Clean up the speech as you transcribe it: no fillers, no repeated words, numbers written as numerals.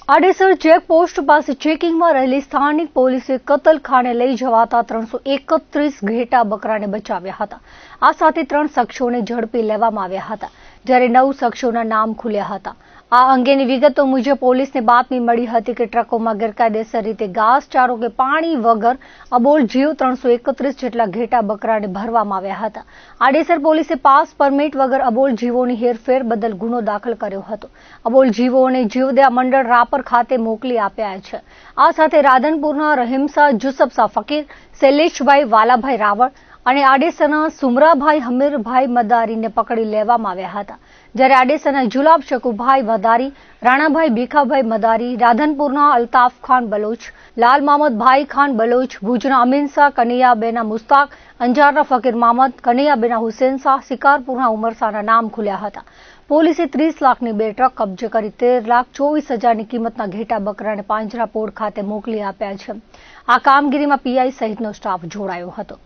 Adesar checkpost પાસે ચેકિંગમાં રહેલી સ્થાનિક પોલીસે કતલખાને લઈ જવાતા 331 ઘેટા બકરાને બચાવ્યા હતા. આ સાથે 3 શખ્સોને ઝડપી લેવામાં આવ્યા હતા, જ્યારે 9 શખ્સોના નામ ખુલ્યા હતા. આ અંગેની વિગતો મુજબ પોલીસને બાતમી મળી હતી કે ટ્રકોમાં ગેરકાયદેસર રીતે ઘાસચારો કે પાણી વગર અબોલ જીવ 331 જેટલા ઘેટા બકરાને ભરવામાં આવ્યા હતા. આડેસર પોલીસે પાસ પરમિટ વગર અબોલ જીવોની હેરફેર બદલ ગુનો દાખલ કર્યો હતો. અબોલ જીવોને જીવદયા મંડળ રાપર ખાતે મોકલી આપ્યા છે. આ સાથે રાધનપુરના રહીમશા જુસફશા ફકીર, શૈલેષભાઈ વાલાભાઈ રાવળ અને આડેસરના સુમરાભાઈ હમીરભાઈ મદારીને પકડી લેવામાં આવ્યા હતા, જ્યારે આડેસરના જુલાબ શકુભાઈ મદારી, રાણાભાઈ ભીખાભાઈ મદારી, રાધનપુરના અલ્તાફ ખાન બલોચ, લાલ મામદભાઈ ખાન બલોચ, ભુજના અમીનશાહ, કનૈયાબેના મુસ્તાક, અંજારના ફકીર મામદ, કનૈયાબેના હુસેન શાહ, શિકારપુરના ઉમરશાહના નામ ખુલ્યા હતા. પોલીસે 30 લાખની 2 ટ્રક કબજે કરી 13,24,000ની કિંમતના ઘેટા બકરાને પાંજરાપોળ ખાતે મોકલી આપ્યા છે. આ કામગીરીમાં પીઆઈ સહિતનો સ્ટાફ જોડાયો હતો.